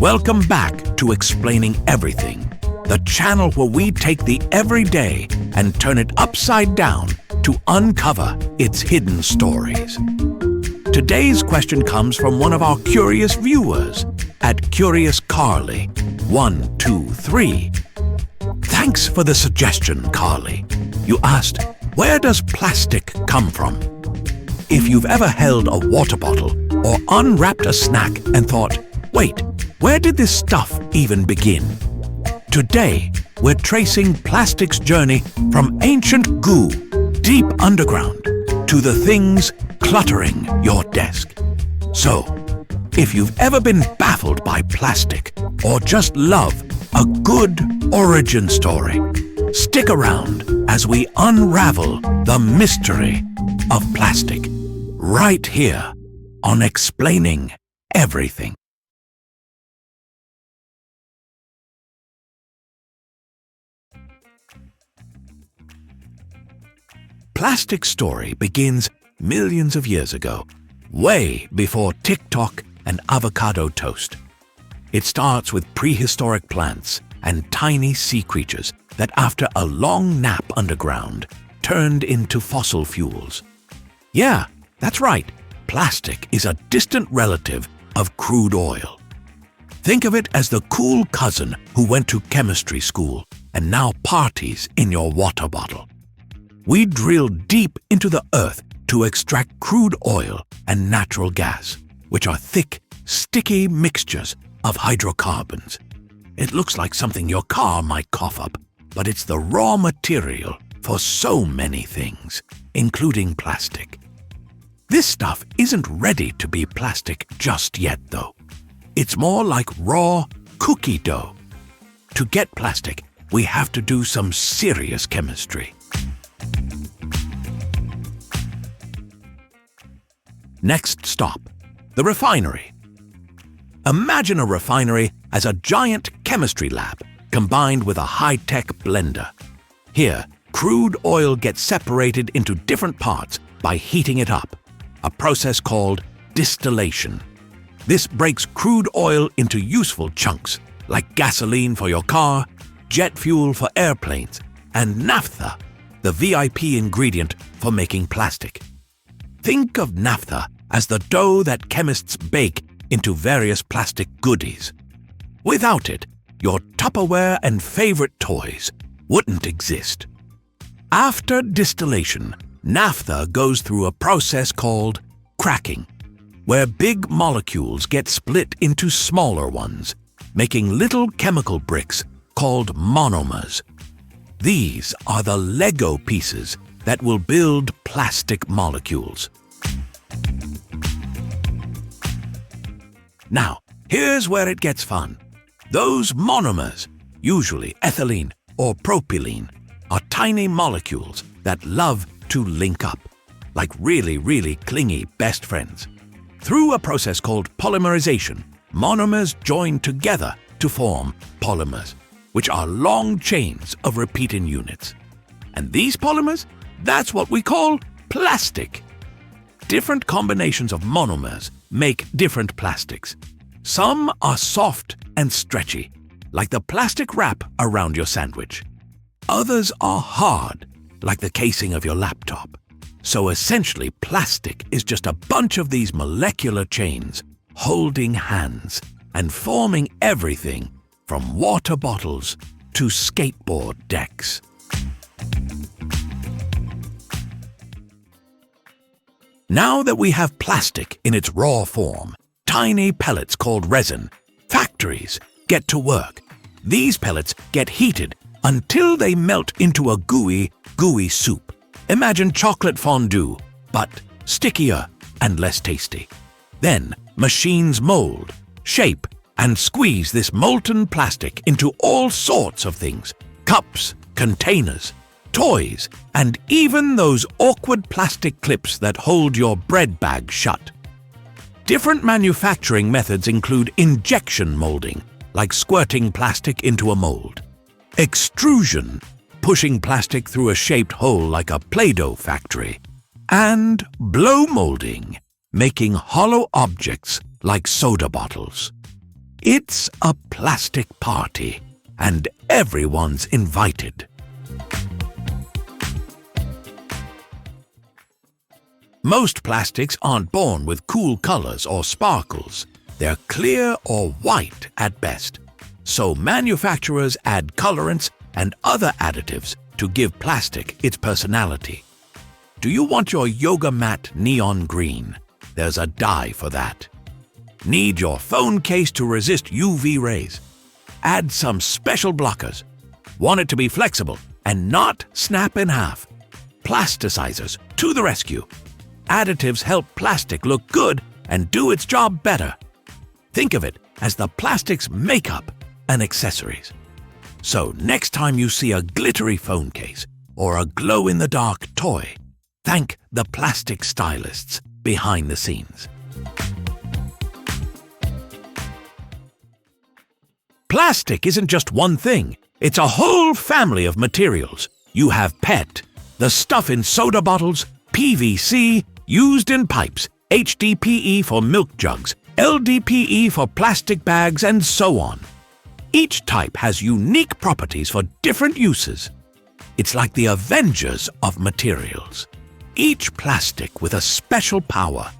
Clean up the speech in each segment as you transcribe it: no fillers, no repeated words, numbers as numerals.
Welcome back to Explaining Everything, the channel where we take the everyday and turn it upside down to uncover its hidden stories. Today's question comes from one of our curious viewers at Curious Carly 123. Thanks for the suggestion, Carly. You asked, where does plastic come from? If you've ever held a water bottle or unwrapped a snack and thought, wait, where did this stuff even begin? Today, we're tracing plastic's journey from ancient goo deep underground to the things cluttering your desk. So, if you've ever been baffled by plastic or just love a good origin story, stick around as we unravel the mystery of plastic right here on Explaining Everything. Plastic's story begins millions of years ago, way before TikTok and avocado toast. It starts with prehistoric plants and tiny sea creatures that after a long nap underground turned into fossil fuels. Yeah, that's right, plastic is a distant relative of crude oil. Think of it as the cool cousin who went to chemistry school and now parties in your water bottle. We drill deep into the earth to extract crude oil and natural gas, which are thick, sticky mixtures of hydrocarbons. It looks like something your car might cough up, but it's the raw material for so many things, including plastic. This stuff isn't ready to be plastic just yet, though. It's more like raw cookie dough. To get plastic, we have to do some serious chemistry. Next stop, the refinery. Imagine a refinery as a giant chemistry lab combined with a high-tech blender. Here, crude oil gets separated into different parts by heating it up, a process called distillation. This breaks crude oil into useful chunks like gasoline for your car, jet fuel for airplanes, and naphtha, the VIP ingredient for making plastic. Think of naphtha as the dough that chemists bake into various plastic goodies. Without it, your Tupperware and favorite toys wouldn't exist. After distillation, naphtha goes through a process called cracking, where big molecules get split into smaller ones, making little chemical bricks called monomers. These are the Lego pieces that will build plastic molecules. Now, here's where it gets fun. Those monomers, usually ethylene or propylene, are tiny molecules that love to link up, like really clingy best friends. Through a process called polymerization, monomers join together to form polymers, which are long chains of repeating units. And these polymers, that's what we call plastic. Different combinations of monomers make different plastics. Some are soft and stretchy, like the plastic wrap around your sandwich. Others are hard, like the casing of your laptop. So essentially, plastic is just a bunch of these molecular chains holding hands and forming everything from water bottles to skateboard decks. Now that we have plastic in its raw form, tiny pellets called resin, factories get to work. These pellets get heated until they melt into a gooey soup. Imagine chocolate fondue, but stickier and less tasty. Then machines mold, shape, and squeeze this molten plastic into all sorts of things: cups, containers, toys, and even those awkward plastic clips that hold your bread bag shut. Different manufacturing methods include injection molding, like squirting plastic into a mold; extrusion, pushing plastic through a shaped hole like a Play-Doh factory; and blow molding, making hollow objects like soda bottles. It's a plastic party, and everyone's invited. Most plastics aren't born with cool colors or sparkles. They're clear or white at best. So manufacturers add colorants and other additives to give plastic its personality. Do you want your yoga mat neon green? There's a dye for that. Need your phone case to resist UV rays? Add some special blockers. Want it to be flexible and not snap in half? Plasticizers to the rescue. Additives help plastic look good and do its job better. Think of it as the plastic's makeup and accessories. So next time you see a glittery phone case or a glow-in-the-dark toy, thank the plastic stylists behind the scenes. Plastic isn't just one thing. It's a whole family of materials. You have PET, the stuff in soda bottles, PVC, used in pipes, HDPE for milk jugs, LDPE for plastic bags, and so on. Each type has unique properties for different uses. It's like the Avengers of materials. Each plastic with a special power,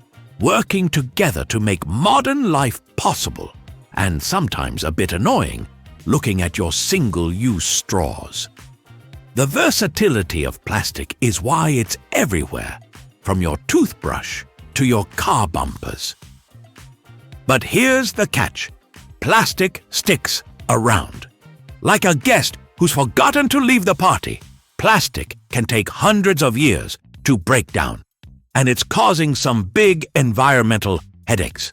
working together to make modern life possible, and sometimes a bit annoying, looking at your single-use straws. The versatility of plastic is why it's everywhere, from your toothbrush to your car bumpers. But here's the catch. Plastic sticks around. Like a guest who's forgotten to leave the party, plastic can take hundreds of years to break down, and it's causing some big environmental headaches.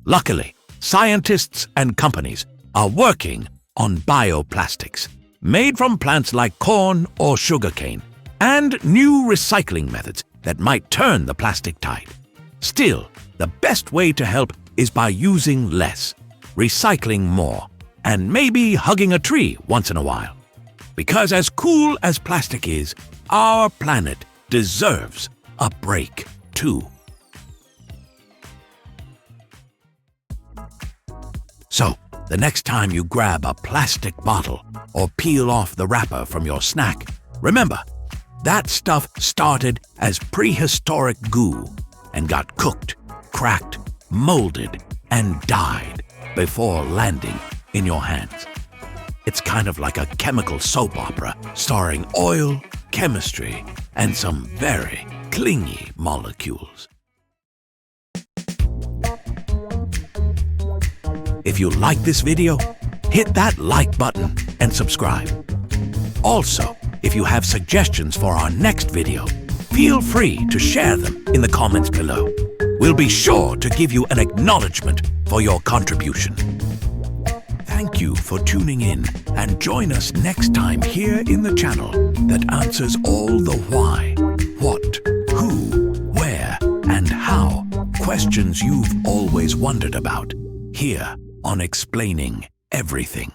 Luckily, scientists and companies are working on bioplastics, made from plants like corn or sugarcane, and new recycling methods that might turn the plastic tide. Still, the best way to help is by using less, recycling more, and maybe hugging a tree once in a while. Because as cool as plastic is, our planet deserves a break too. So, the next time you grab a plastic bottle or peel off the wrapper from your snack, remember, that stuff started as prehistoric goo and got cooked, cracked, molded, and died before landing in your hands. It's kind of like a chemical soap opera starring oil, chemistry, and some very clingy molecules. If you like this video, hit that like button and subscribe. Also, if you have suggestions for our next video, feel free to share them in the comments below. We'll be sure to give you an acknowledgement for your contribution. Thank you for tuning in, and join us next time here in the channel that answers all the why, what, who, where, and how questions you've always wondered about, here on Explaining Everything.